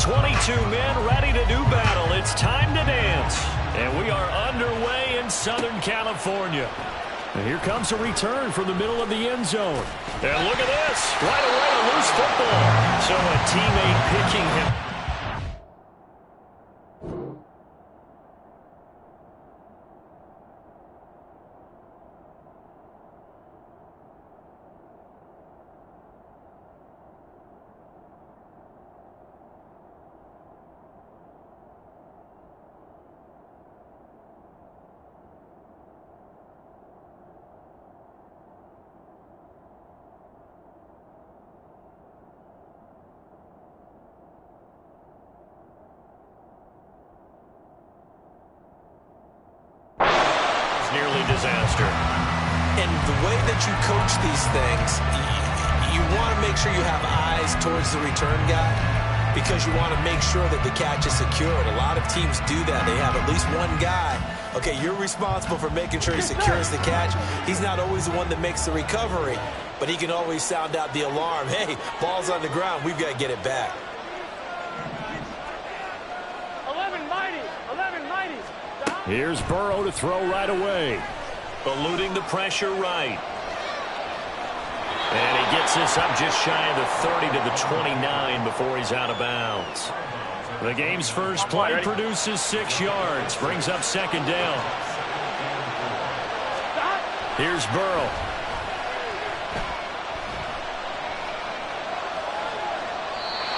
22 men ready to do battle. It's time to dance. And we are underway in Southern California. And here comes a return from the middle of the end zone. And look at this. Right away, a loose football. So a teammate picking him. Nearly disaster. And the way that you coach these things, you want to make sure you have eyes towards the return guy because you want to make sure that the catch is secured. A lot of teams do that. They have at least one guy. Okay, you're responsible for making sure he secures the catch. He's not always the one that makes the recovery, but he can always sound out the alarm. Hey, ball's on the ground. We've got to get it back. 11 mighty. Here's Burrow to throw right away. Eluding the pressure right. And he gets this up just shy of the 30 to the 29 before he's out of bounds. The game's first play produces 6 yards. Brings up second down. Here's Burrow.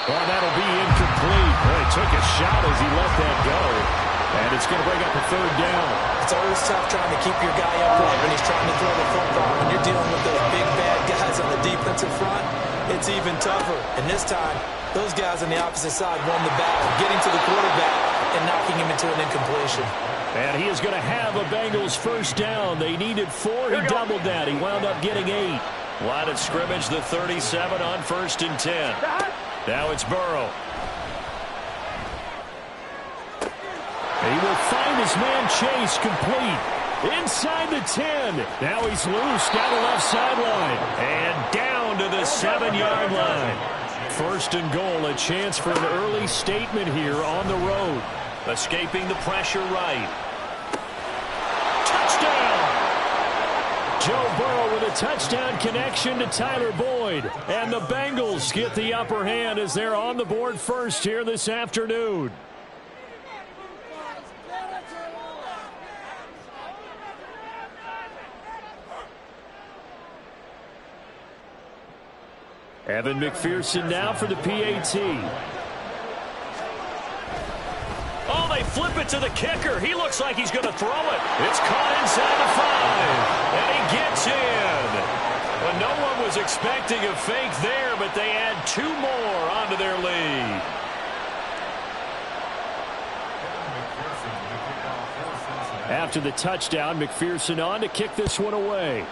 Well, that'll be incomplete. Boy, he took a shot as he let that go. And it's going to bring up a third down. It's always tough trying to keep your guy upright when he's trying to throw the football. When you're dealing with those big, bad guys on the defensive front, it's even tougher. And this time, those guys on the opposite side won the battle, getting to the quarterback and knocking him into an incompletion. And he is going to have a Bengals first down. They needed 4. He doubled that. He wound up getting 8. Line of scrimmage, the 37 on 1st and 10. Now it's Burrow. He will find his man Chase complete. Inside the 10. Now he's loose down the left sideline. And down to the 7-yard line. 1st and goal, a chance for an early statement here on the road. Escaping the pressure right. Touchdown! Joe Burrow with a touchdown connection to Tyler Boyd. And the Bengals get the upper hand as they're on the board first here this afternoon. Evan McPherson now for the PAT. Oh, they flip it to the kicker. He looks like he's going to throw it. It's caught inside the 5. And he gets in. Well, no one was expecting a fake there, but they add 2 more onto their lead. After the touchdown, McPherson on to kick this one away.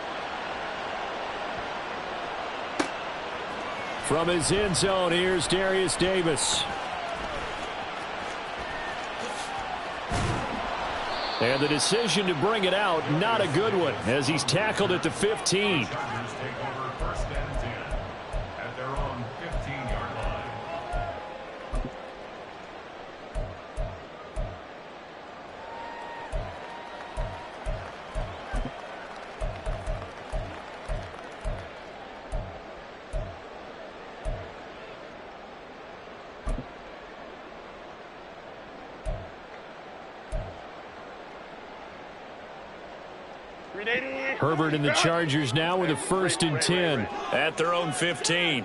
From his end zone, here's Darius Davis. And the decision to bring it out, not a good one, as he's tackled at the 15. Herbert and the Chargers now with a 1st and 10 at their own 15.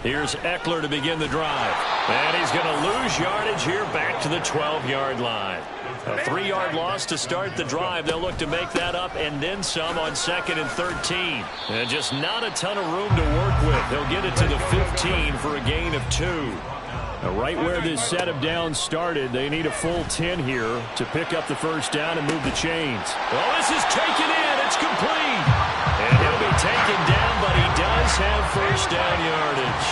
Here's Eckler to begin the drive. And he's going to lose yardage here back to the 12-yard line. A 3-yard loss to start the drive. They'll look to make that up and then some on 2nd and 13. And just not a ton of room to work with. They'll get it to the 15 for a gain of 2. Right where this set of downs started, they need a full 10 here to pick up the first down and move the chains. Well, this is taken in. It's complete. And he'll be taken down, but he does have first down yardage.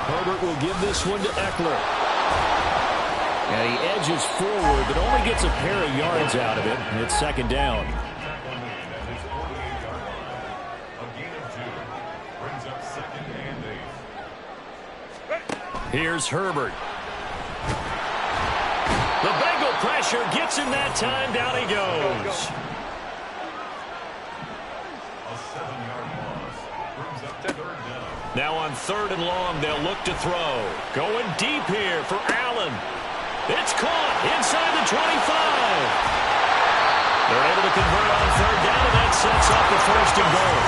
Herbert will give this one to Eckler. And he edges forward, but only gets a pair of yards out of it. It's 2nd down. Here's Herbert. The Bengal pressure gets him that time. Down he goes. Now on 3rd and long, they'll look to throw. Going deep here for Allen. It's caught inside the 25. They're able to convert on 3rd down, and that sets up the 1st and goal.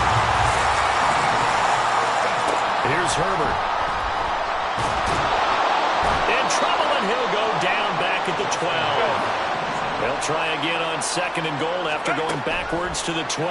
Here's Herbert. In trouble, and he'll go down back at the 12. They'll try again on 2nd and goal after going backwards to the 12.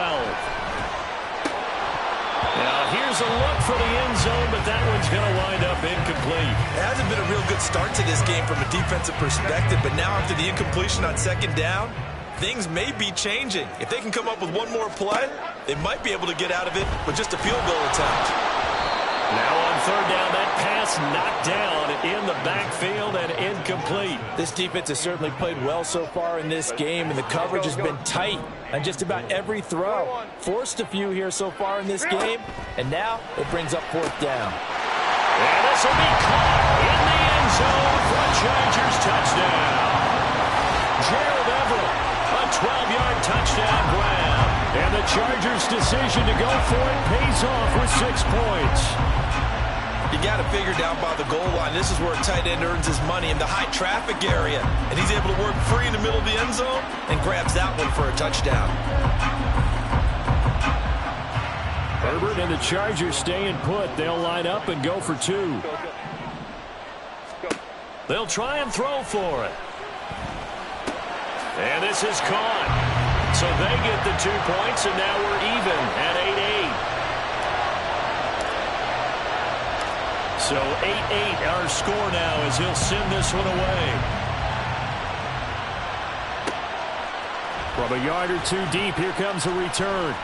Now, here's a look for the end zone, but that one's going to wind up incomplete. It hasn't been a real good start to this game from a defensive perspective, but now after the incompletion on 2nd down, things may be changing. If they can come up with one more play, they might be able to get out of it with just a field goal attempt. Now on 3rd down, that pass knocked down in the backfield and incomplete. This defense has certainly played well so far in this game, and the coverage has been tight on just about every throw. Forced a few here so far in this game, and now it brings up 4th down. And this will be caught in the end zone for a Chargers touchdown. Gerald Everett, a 12-yard touchdown grab. And the Chargers' decision to go for it pays off with 6 points. You got to figure down by the goal line. This is where a tight end earns his money in the high traffic area. And he's able to work free in the middle of the end zone and grabs that one for a touchdown. Herbert and the Chargers staying put. They'll line up and go for 2. They'll try and throw for it. And this is caught. So they get the 2 points, and now we're even at 8-8. So 8-8 our score now as he'll send this one away. From a yard or 2 deep, here comes a return.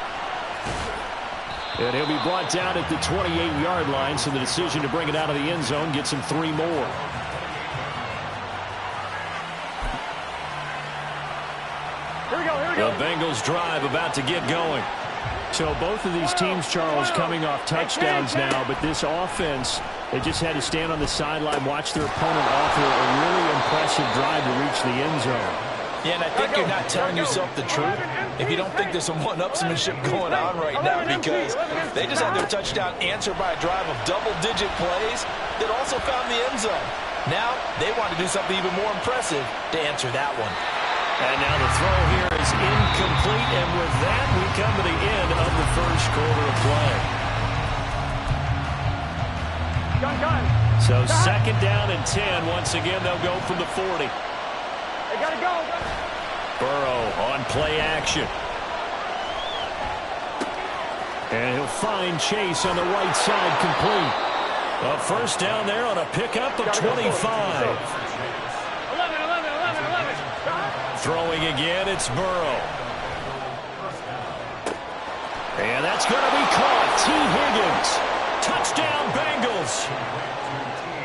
And he'll be brought down at the 28-yard line, so the decision to bring it out of the end zone gets him 3 more. The Bengals drive about to get going. So both of these teams, Charles, coming off touchdowns now, but this offense, they just had to stand on the sideline, watch their opponent offer a really impressive drive to reach the end zone. Yeah, and I think you're not telling yourself the truth if you don't think there's some one-upsmanship going on right now, because they just had their touchdown answered by a drive of double-digit plays that also found the end zone. Now they want to do something even more impressive to answer that one. And now the throw here is incomplete, and with that, we come to the end of the 1st quarter of play. So 2nd down and 10. Once again, they'll go from the 40. They gotta go. Burrow on play action. And he'll find Chase on the right side, complete. A 1st down there on a pickup of 25. Throwing again, it's Burrow. And that's going to be caught. T. Higgins. Touchdown, Bengals.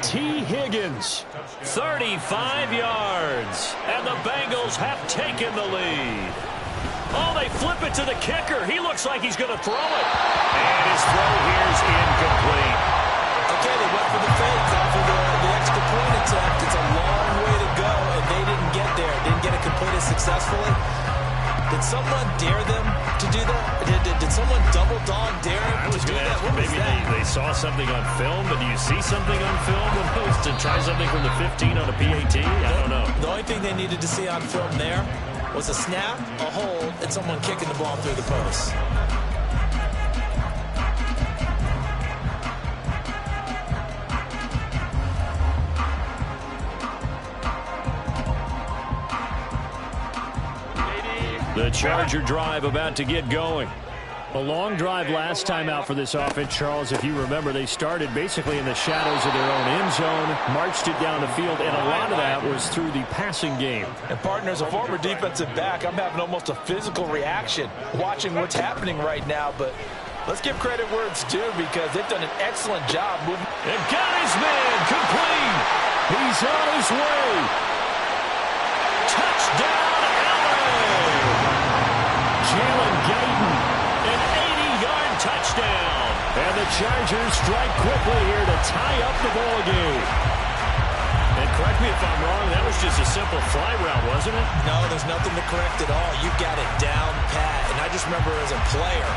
T. Higgins, 35 yards. And the Bengals have taken the lead. Oh, they flip it to the kicker. He looks like he's going to throw it. And his throw here is incomplete. Okay, they went for the fake after the extra point attempt. It's a long way to go, and they didn't get there. Didn't get it completed successfully. Did someone dare them to do that? Did someone double dog dare them to do that? What was maybe that? they saw something on film, but do you see something on film opposed to try something from the 15 on a PAT? I don't know. The only thing they needed to see on film there was a snap, a hold, and someone kicking the ball through the post. The Charger drive about to get going. A long drive last time out for this offense, Charles. If you remember, they started basically in the shadows of their own end zone, marched it down the field, and a lot of that was through the passing game. And partner, as a former defensive back, I'm having almost a physical reaction watching what's happening right now. But let's give credit where it's due, because they've done an excellent job moving. And got his man complete. He's on his way. Touchdown, Allen. Jalen Guyton, an 80-yard touchdown. touchdown. And the Chargers strike quickly here to tie up the ball game. And correct me if I'm wrong, that was just a simple fly route, wasn't it? No, there's nothing to correct at all. You got it down pat. And I just remember as a player,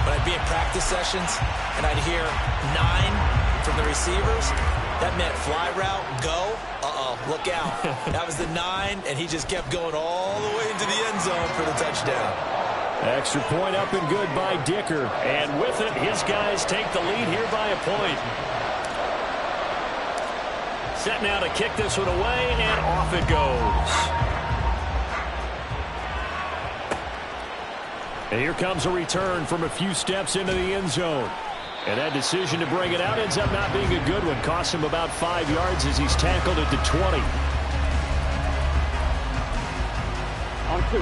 when I'd be in practice sessions and I'd hear 9 from the receivers, that meant fly route, go. Uh-oh, look out. That was the 9, and he just kept going all the way into the end zone for the touchdown. Extra point up and good by Dicker. And with it, his guys take the lead here by a point. Set now to kick this one away, and off it goes. And here comes a return from a few steps into the end zone. And that decision to bring it out ends up not being a good one. Costs him about 5 yards as he's tackled at the 20. On 2.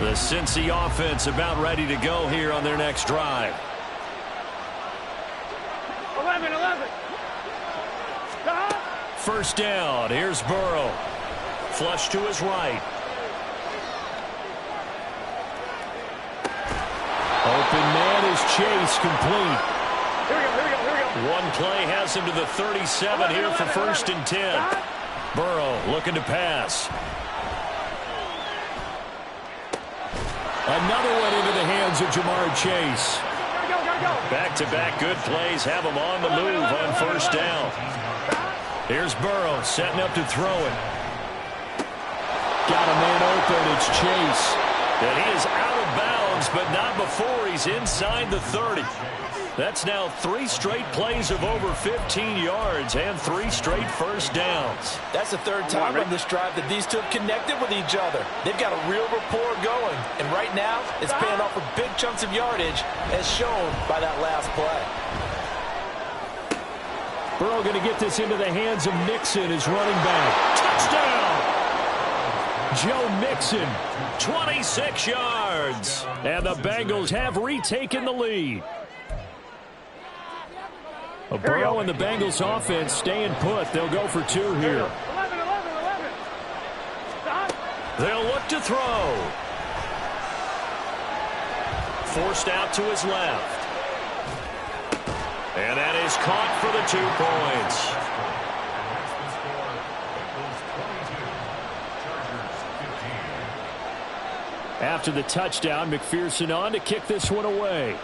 The Cincy offense about ready to go here on their next drive. 11. Stop. First down. Here's Burrow. Flush to his right. Open man is Chase, complete. Here we go. One play has him to the 37 here for 1st and 10. Burrow looking to pass. Another one into the hands of Jamar Chase. Gotta go. Back-to-back good plays have him on the move on 1st down. Here's Burrow setting up to throw it. Got a man open. It's Chase. And he is out of bounds, but not before he's inside the 30. That's now 3 straight plays of over 15 yards and 3 straight first downs. That's the 3rd time on this drive that these two have connected with each other. They've got a real rapport going. And right now, it's paying off with big chunks of yardage, as shown by that last play. Burrow going to get this into the hands of Mixon, his running back. Touchdown! Joe Mixon, 26 yards. And the Bengals have retaken the lead. Burrow and the Bengals offense staying put. They'll go for 2 here. 11. Stop. They'll look to throw. Forced out to his left. And that is caught for the 2 points. After the touchdown, McPherson on to kick this one away.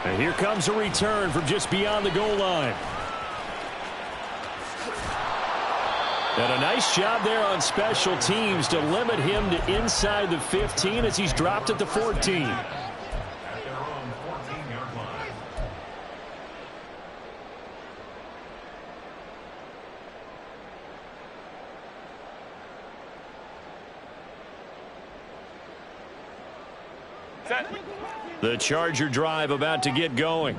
And here comes a return from just beyond the goal line. And a nice job there on special teams to limit him to inside the 15 as he's dropped at the 14. The Charger drive about to get going.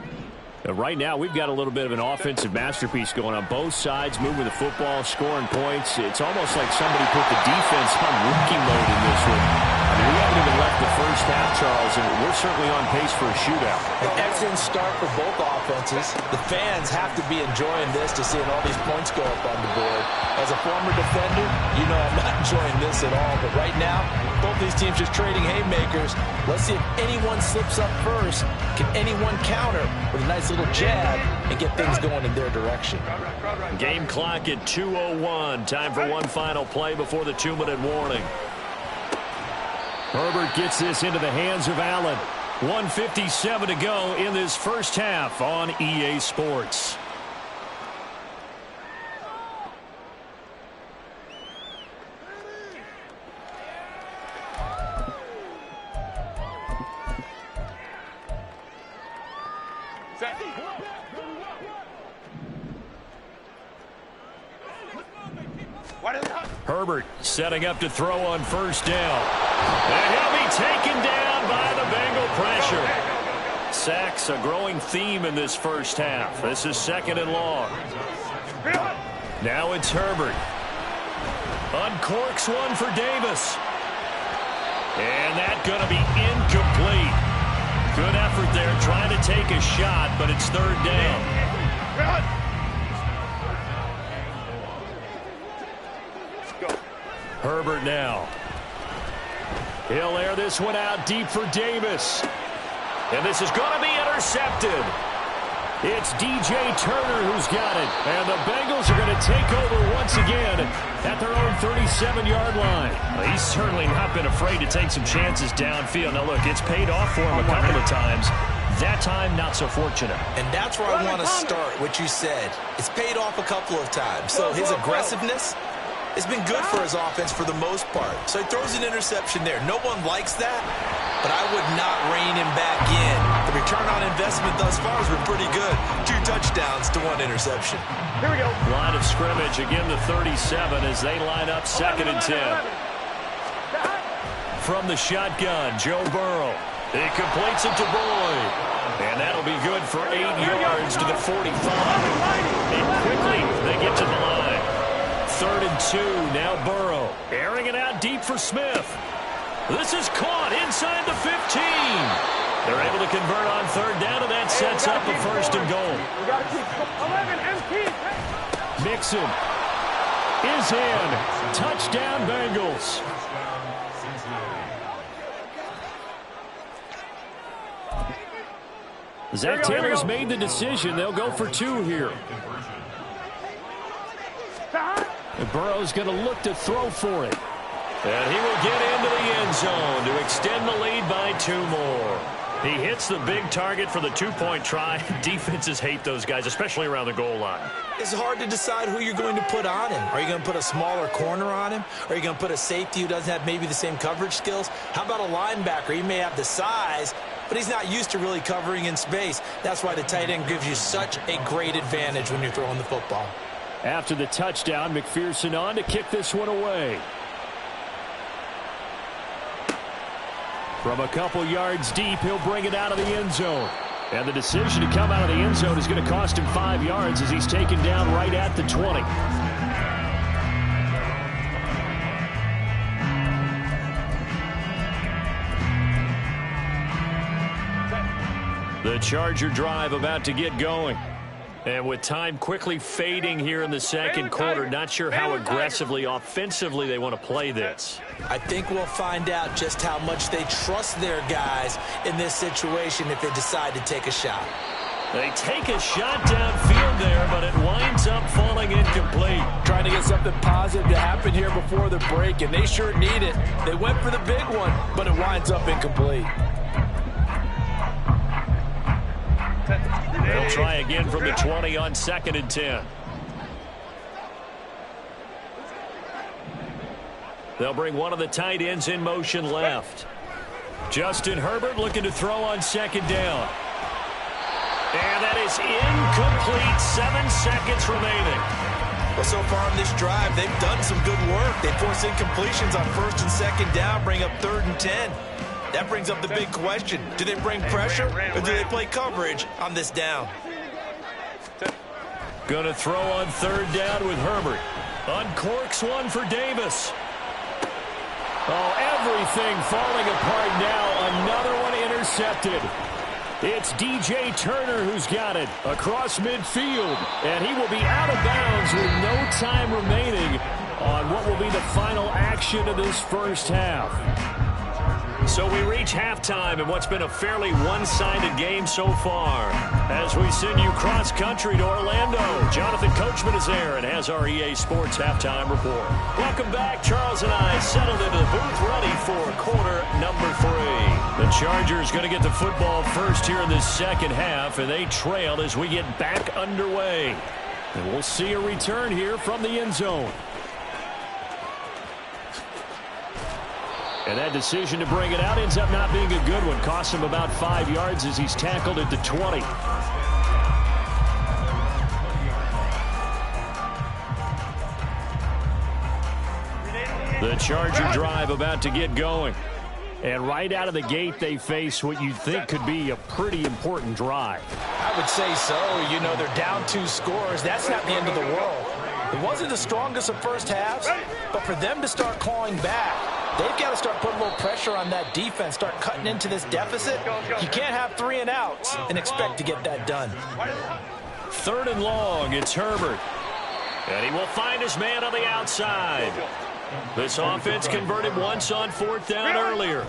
Right now, we've got a little bit of an offensive masterpiece going on both sides, moving the football, scoring points. It's almost like somebody put the defense on rookie mode in this one. I mean, we haven't even left the first half, Charles, and we're certainly on pace for a shootout. An excellent start for both offenses. The fans have to be enjoying this to seeing all these points go up on the board. As a former defender, you know I'm not enjoying this at all. But right now, both these teams just trading haymakers. Let's see if anyone slips up first. Can anyone counter with a nice little jab and get things going in their direction? Game clock at 2:01. Time for one final play before the 2-minute warning. Herbert gets this into the hands of Allen. 1:57 to go in this first half on EA Sports. Herbert setting up to throw on first down. And he'll be taken down by the Bengal pressure. Sacks a growing theme in this first half. This is 2nd and long. Now it's Herbert. Uncorks one for Davis. And that's going to be incomplete. Good effort there trying to take a shot, but it's 3rd down. Herbert now. He'll air this one out deep for Davis. And this is going to be intercepted. It's DJ Turner who's got it. And the Bengals are going to take over once again at their own 37-yard line. Well, he's certainly not been afraid to take some chances downfield. Now, look, it's paid off for him a couple of times. That time, not so fortunate. And that's where I want to start, what you said. It's paid off a couple of times. So his aggressiveness has been good for his offense for the most part. So he throws an interception there. No one likes that, but I would not rein him back in. The return on investment thus far has been pretty good. 2 touchdowns to 1 interception. Here we go. Line of scrimmage, again the 37 as they line up 2nd and 10. From the shotgun, Joe Burrow. He completes it to Boyd. And that'll be good for 8 yards to the 45. And quickly they get to the line. 3rd and 2, now Burrow. Airing it out deep for Smith. This is caught inside the 15. They're able to convert on 3rd down, and that sets up a 1st and goal. We got to keep 11 empty. Mixon is in. Touchdown, Bengals. Zach Taylor's made the decision. They'll go for 2 here. And Burrow's going to look to throw for it. And he will get into the end zone to extend the lead by 2 more. He hits the big target for the 2-point try. Defenses hate those guys, especially around the goal line. It's hard to decide who you're going to put on him. Are you going to put a smaller corner on him? Are you going to put a safety who doesn't have maybe the same coverage skills? How about a linebacker? He may have the size, but he's not used to really covering in space. That's why the tight end gives you such a great advantage when you're throwing the football. After the touchdown, McPherson on to kick this one away. From a couple yards deep, he'll bring it out of the end zone. And the decision to come out of the end zone is going to cost him 5 yards as he's taken down right at the 20. The Charger drive about to get going. And with time quickly fading here in the 2nd quarter, not sure how aggressively, offensively they want to play this. I think we'll find out just how much they trust their guys in this situation if they decide to take a shot. They take a shot downfield there, but it winds up falling incomplete. Trying to get something positive to happen here before the break, and they sure need it. They went for the big one, but it winds up incomplete. They'll try again from the 20 on 2nd and 10. They'll bring one of the tight ends in motion left. Justin Herbert looking to throw on 2nd down. And that is incomplete. 7 seconds remaining. Well, so far on this drive, they've done some good work. They force incompletions on 1st and 2nd down, bring up 3rd and 10. That brings up the big question. Do they bring pressure or do they play coverage on this down? Going to throw on 3rd down with Herbert. Uncorks one for Davis. Oh, everything falling apart now. Another one intercepted. It's DJ Turner who's got it across midfield. And he will be out of bounds with no time remaining on what will be the final action of this first half. So we reach halftime in what's been a fairly one-sided game so far. As we send you cross-country to Orlando, Jonathan Coachman is there and has our EA Sports Halftime Report. Welcome back. Charles and I settled into the booth ready for quarter number 3. The Chargers going to get the football first here in this 2nd half, and they trail as we get back underway. And we'll see a return here from the end zone. And that decision to bring it out ends up not being a good one. Costs him about 5 yards as he's tackled at the 20. The Charger drive about to get going. And right out of the gate, they face what you'd think could be a pretty important drive. I would say so. You know, they're down 2 scores. That's not the end of the world. It wasn't the strongest of first halves, but for them to start clawing back, they've got to start putting a little pressure on that defense, start cutting into this deficit. You can't have 3 and outs and expect to get that done. 3rd and long, it's Herbert. And he will find his man on the outside. This offense converted once on 4th down earlier.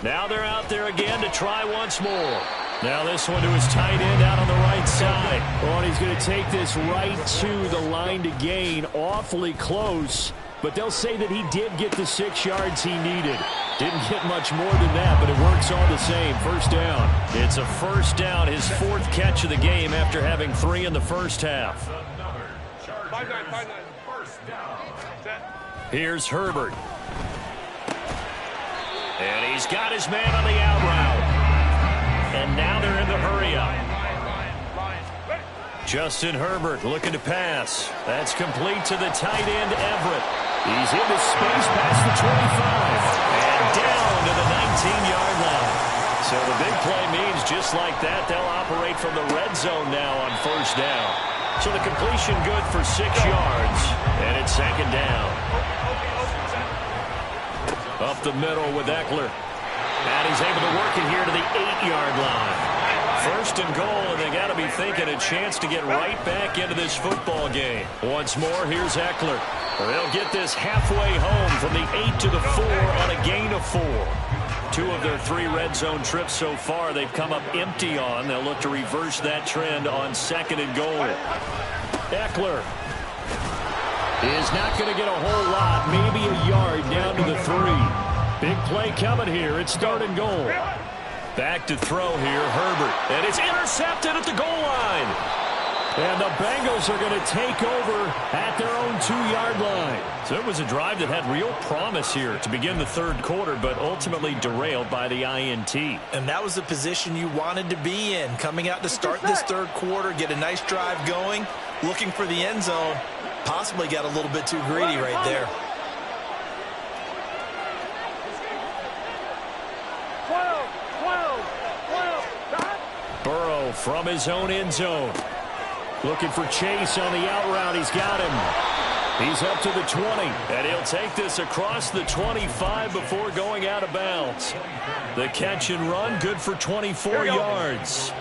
Now they're out there again to try once more. Now this one to his tight end out on the right side. Oh, and he's going to take this right to the line to gain. Awfully close. But they'll say that he did get the 6 yards he needed. Didn't get much more than that, but it works all the same. First down. It's a first down, his 4th catch of the game after having 3 in the first half. 5-9. Here's Herbert. And he's got his man on the out route. And now they're in the hurry-up. Justin Herbert looking to pass. That's complete to the tight end, Everett. He's into space past the 25. And down to the 19-yard line. So the big play means just like that, they'll operate from the red zone now on first down. So the completion good for 6 yards. And it's 2nd down. Up the middle with Eckler. And he's able to work it here to the 8-yard line. 1st and goal, and they got to be thinking a chance to get right back into this football game. Once more, here's Eckler. They'll get this halfway home from the 8 to the 4 on a gain of 4. 2 of their 3 red zone trips so far they've come up empty on. They'll look to reverse that trend on 2nd and goal. Eckler is not going to get a whole lot, maybe a yard down to the 3. Big play coming here. It's 3rd and goal. Back to throw here, Herbert. And it's intercepted at the goal line. And the Bengals are going to take over at their own 2-yard line. So it was a drive that had real promise here to begin the 3rd quarter, but ultimately derailed by the INT. And that was the position you wanted to be in. Coming out to start this 3rd quarter, get a nice drive going, looking for the end zone. Possibly got a little bit too greedy right there. 12. Burrow from his own end zone. Looking for Chase on the out route. He's got him. He's up to the 20. And he'll take this across the 25 before going out of bounds. The catch and run, good for 24 yards.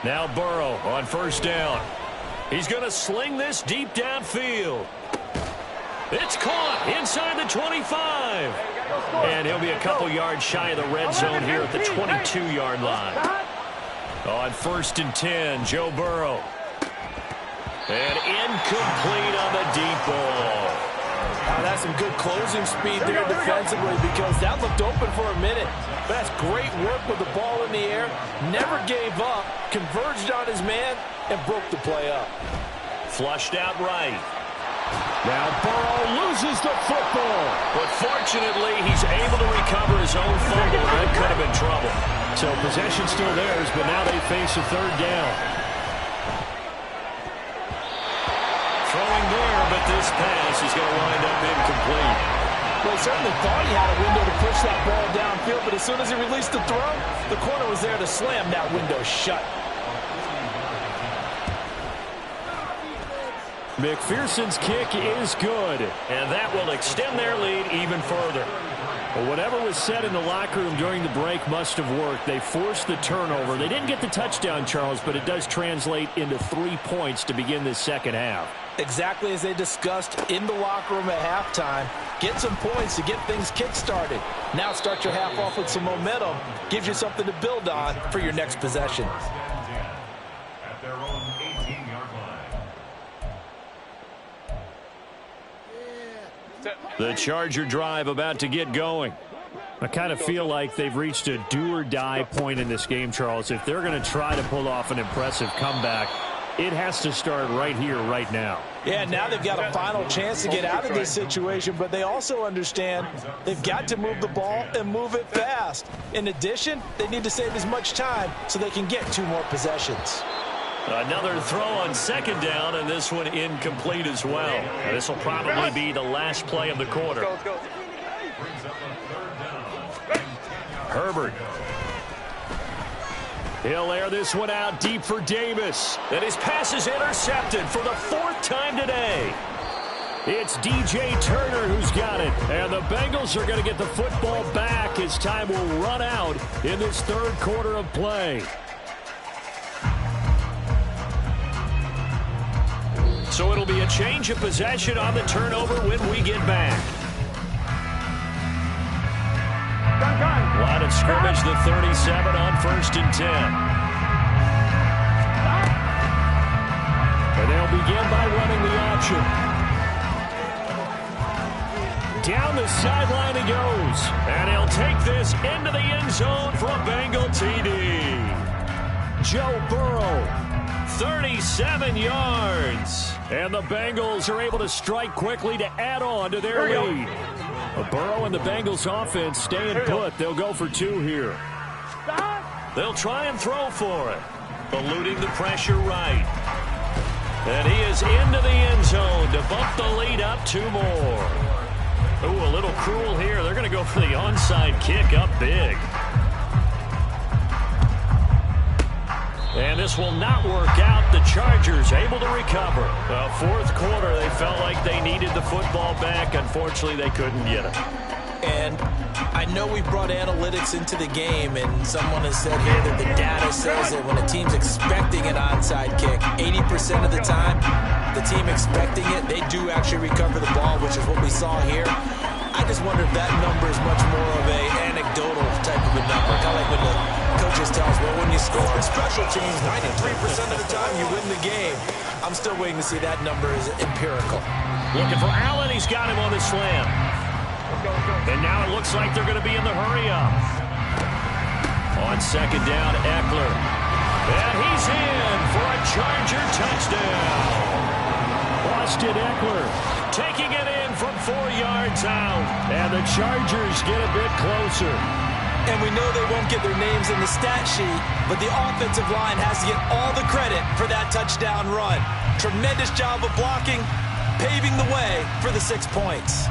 Now Burrow on first down. He's going to sling this deep downfield. It's caught inside the 25. And he'll be a couple yards shy of the red zone here at the 22-yard line. On 1st and 10, Joe Burrow. And incomplete on the deep ball. That's some good closing speed there defensively because that looked open for a minute. But that's great work with the ball in the air. Never gave up, converged on his man, and broke the play up. Flushed out right. Now Burrow loses the football. But fortunately, he's able to recover his own fumble. That could have been trouble. So possession still theirs, but now they face a 3rd down. Throwing there, but this pass is going to wind up incomplete. Well, he certainly thought he had a window to push that ball downfield, but as soon as he released the throw, the corner was there to slam that window shut. McPherson's kick is good. And that will extend their lead even further. Well, whatever was said in the locker room during the break must have worked. They forced the turnover. They didn't get the touchdown, Charles, but it does translate into 3 points to begin this 2nd half. Exactly as they discussed in the locker room at halftime. Get some points to get things kick-started. Now start your half off with some momentum. Gives you something to build on for your next possession. The Charger drive about to get going. I kind of feel like they've reached a do-or-die point in this game, Charles. If they're going to try to pull off an impressive comeback, it has to start right here, right now. Yeah, now they've got a final chance to get out of this situation, but they also understand they've got to move the ball and move it fast. In addition, they need to save as much time so they can get 2 more possessions. Another throw on 2nd down, and this one incomplete as well. This will probably be the last play of the quarter. Herbert. He'll air this one out deep for Davis. And his pass is intercepted for the 4th time today. It's DJ Turner who's got it. And the Bengals are going to get the football back as time will run out in this 3rd quarter of play. So it'll be a change of possession on the turnover when we get back. Line of scrimmage, the 37 on 1st and 10. And they'll begin by running the option. Down the sideline he goes. And he'll take this into the end zone for a Bengal TD. Joe Burrow, 37 yards. And the Bengals are able to strike quickly to add on to their lead. Burrow and the Bengals offense staying put. They'll go for 2 here. They'll try and throw for it. Eluding the pressure right. And he is into the end zone to bump the lead up 2 more. Ooh, a little cruel here. They're going to go for the onside kick up big. And this will not work out. The Chargers able to recover. Well, 4th quarter, they felt like they needed the football back. Unfortunately, they couldn't get it. And I know we brought analytics into the game, and someone has said here that the data says that when a team's expecting an onside kick, 80% of the time, the team expecting it, they do actually recover the ball, which is what we saw here. I just wonder if that number is much more of a anecdotal type of a number. Kind of like when the coaches tell us, well, when you score in special teams, 93% of the time you win the game. I'm still waiting to see that number is empirical. Looking for Allen. He's got him on the slam. And now it looks like they're going to be in the hurry-up. On 2nd down, Eckler. And he's in for a Charger touchdown. Austin Eckler taking it in from 4 yards out. And the Chargers get a bit closer. And we know they won't get their names in the stat sheet, but the offensive line has to get all the credit for that touchdown run. Tremendous job of blocking, paving the way for the 6 points.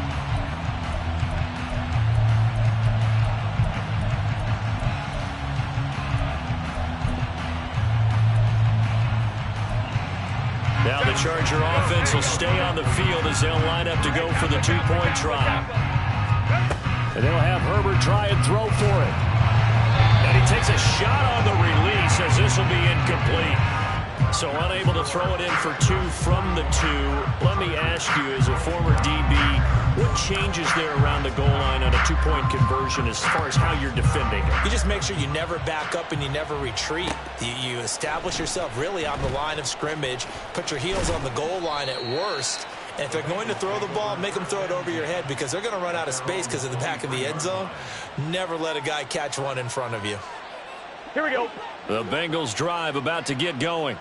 Now the Charger offense will stay on the field as they'll line up to go for the 2-point try. And they'll have Herbert try and throw for it. And he takes a shot on the release as this will be incomplete. So unable to throw it in for 2 from the 2. Let me ask you, as a former DB, what changes there around the goal line on a 2-point conversion as far as how you're defending it? You just make sure you never back up and you never retreat. You establish yourself really on the line of scrimmage, put your heels on the goal line at worst. And if they're going to throw the ball, make them throw it over your head because they're going to run out of space because of the back of the end zone. Never let a guy catch one in front of you. Here we go. The Bengals drive about to get going.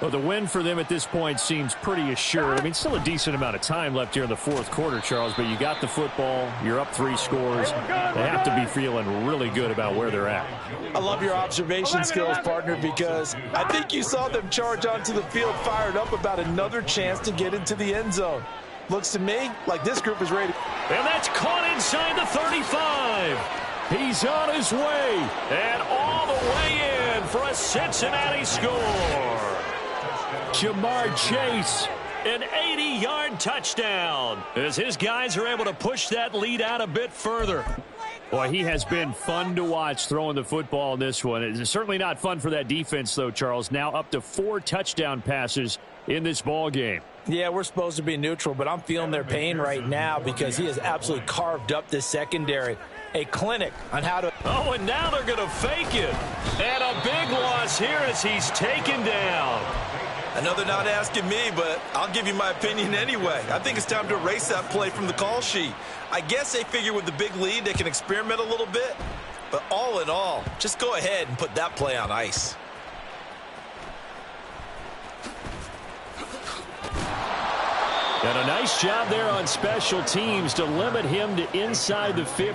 Well, the win for them at this point seems pretty assured. I mean, still a decent amount of time left here in the 4th quarter, Charles, but you got the football. You're up 3 scores. They have to be feeling really good about where they're at. I love your observation skills, partner, because I think you saw them charge onto the field fired up about another chance to get into the end zone. Looks to me like this group is ready. And that's caught inside the 35. He's on his way. And all the way in for a Cincinnati score. Jamar Chase. An 80-yard touchdown as his guys are able to push that lead out a bit further. Boy, he has been fun to watch throwing the football in this one. It's certainly not fun for that defense, though, Charles. Now up to 4 touchdown passes in this ball game. Yeah, we're supposed to be neutral, but I'm feeling their pain right now because he has absolutely carved up this secondary. A clinic on how to... Oh, and now they're going to fake it. And a big loss here as he's taken down. I know they're not asking me, but I'll give you my opinion anyway. I think it's time to erase that play from the call sheet. I guess they figure with the big lead they can experiment a little bit. But all in all, just go ahead and put that play on ice. And a nice job there on special teams to limit him to inside the 15.